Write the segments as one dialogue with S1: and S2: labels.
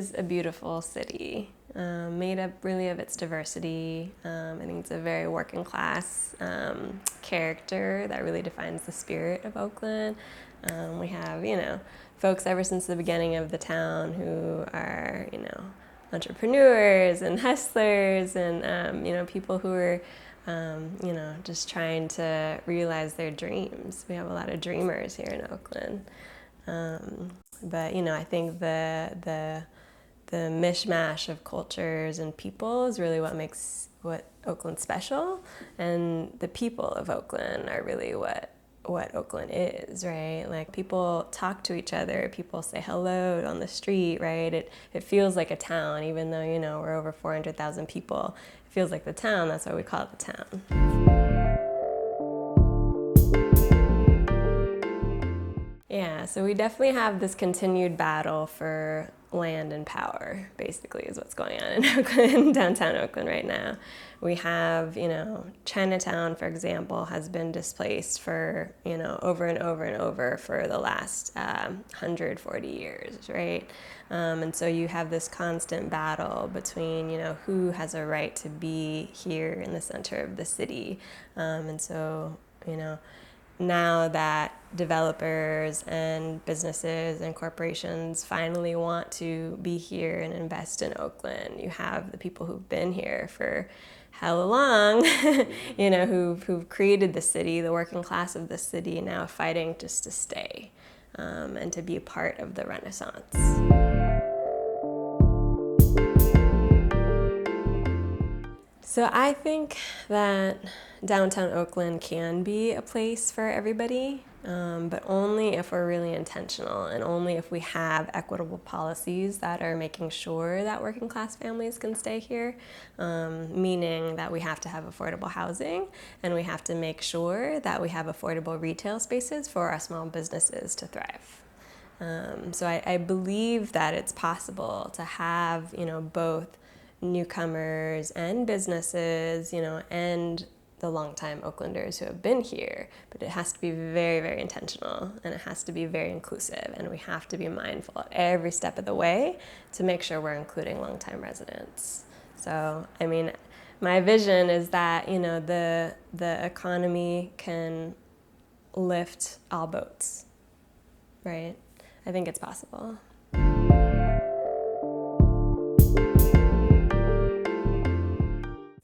S1: is a beautiful city, made up really of its diversity. I think it's a very working class character that really defines the spirit of Oakland. We have, folks ever since the beginning of the town who are, entrepreneurs and hustlers and, people who are, just trying to realize their dreams. We have a lot of dreamers here in Oakland. But I think the mishmash of cultures and people is really what makes Oakland special, and the people of Oakland are really what Oakland is, right? Like, people talk to each other, people say hello on the street, right? It feels like a town, even though we're over 400,000 people. It feels like the town. That's why we call it the town. Yeah, so we definitely have this continued battle for land and power, basically, is what's going on in Oakland, downtown Oakland right now. We have, Chinatown, for example, has been displaced for, over and over and over for the last 140 years, right? And so you have this constant battle between, who has a right to be here in the center of the city. And so, now that developers and businesses and corporations finally want to be here and invest in Oakland, you have the people who've been here for hella long, who've created the city, the working class of the city, now fighting just to stay and to be a part of the Renaissance. So I think that downtown Oakland can be a place for everybody, but only if we're really intentional and only if we have equitable policies that are making sure that working class families can stay here, meaning that we have to have affordable housing and we have to make sure that we have affordable retail spaces for our small businesses to thrive. So I believe that it's possible to have, both newcomers and businesses, and the longtime Oaklanders who have been here, but it has to be very, very intentional, and it has to be very inclusive, and we have to be mindful at every step of the way to make sure we're including longtime residents. So, my vision is that, the economy can lift all boats, right? I think it's possible.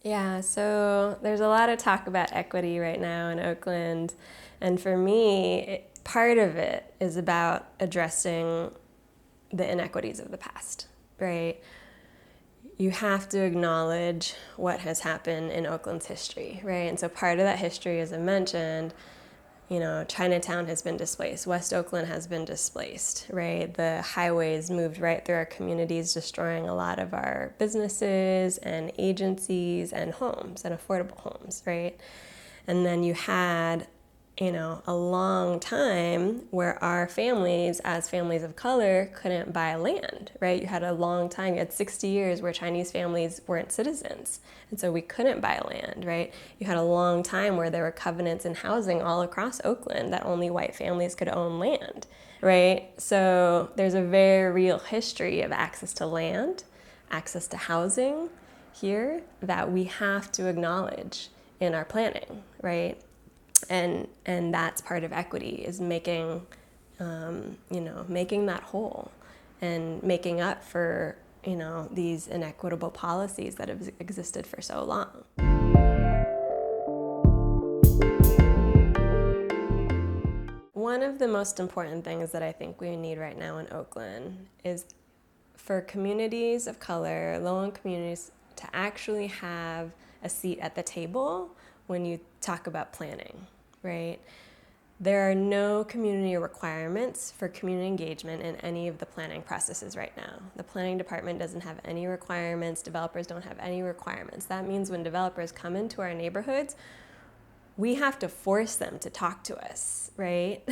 S1: Yeah, so there's a lot of talk about equity right now in Oakland, and for me, part of it is about addressing the inequities of the past, right? You have to acknowledge what has happened in Oakland's history, right? And so part of that history, as I mentioned, Chinatown has been displaced. West Oakland has been displaced, right? The highways moved right through our communities, destroying a lot of our businesses and agencies and homes and affordable homes, right? And then you had, a long time where our families, as families of color, couldn't buy land, right? You had a long time, you had 60 years where Chinese families weren't citizens. And so we couldn't buy land, right? You had a long time where there were covenants in housing all across Oakland that only white families could own land, right? So there's a very real history of access to land, access to housing here that we have to acknowledge in our planning, right? And that's part of equity, is making, making that whole and making up for, these inequitable policies that have existed for so long. One of the most important things that I think we need right now in Oakland is for communities of color, low-income communities, to actually have a seat at the table when you talk about planning, right? There are no community requirements for community engagement in any of the planning processes right now. The planning department doesn't have any requirements. Developers don't have any requirements. That means when developers come into our neighborhoods, we have to force them to talk to us, right?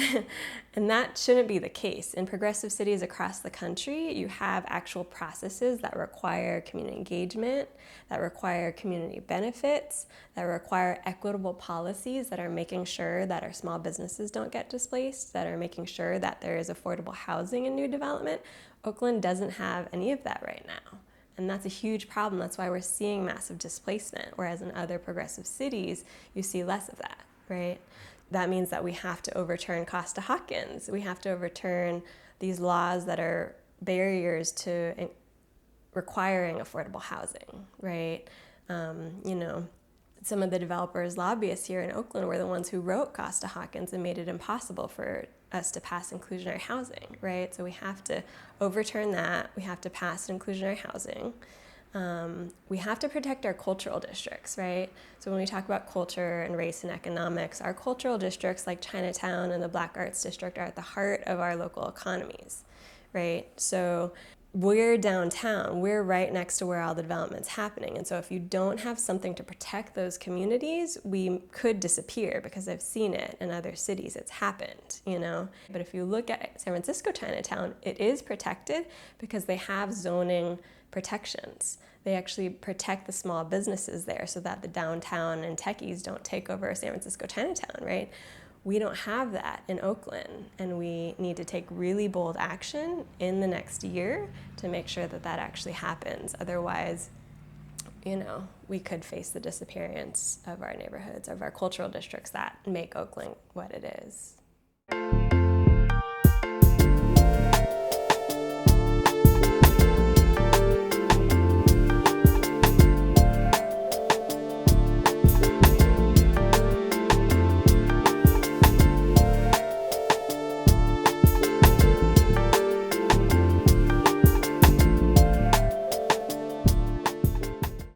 S1: And that shouldn't be the case. In progressive cities across the country, you have actual processes that require community engagement, that require community benefits, that require equitable policies that are making sure that our small businesses don't get displaced, that are making sure that there is affordable housing in new development. Oakland doesn't have any of that right now. And that's a huge problem. That's why we're seeing massive displacement, whereas in other progressive cities, you see less of that, right? That means that we have to overturn Costa-Hawkins. We have to overturn these laws that are barriers to requiring affordable housing, right? Some of the developers, lobbyists here in Oakland were the ones who wrote Costa-Hawkins and made it impossible for us to pass inclusionary housing, right? So we have to overturn that. We have to pass inclusionary housing. We have to protect our cultural districts, right? So when we talk about culture and race and economics, our cultural districts like Chinatown and the Black Arts District are at the heart of our local economies, right? So we're downtown, we're right next to where all the development's happening. And so if you don't have something to protect those communities, we could disappear, because I've seen it in other cities, it's happened, But if you look at San Francisco Chinatown, it is protected because they have zoning protections. They actually protect the small businesses there so that the downtown and techies don't take over San Francisco Chinatown, right? We don't have that in Oakland, and we need to take really bold action in the next year to make sure that that actually happens. Otherwise, we could face the disappearance of our neighborhoods, of our cultural districts that make Oakland what it is.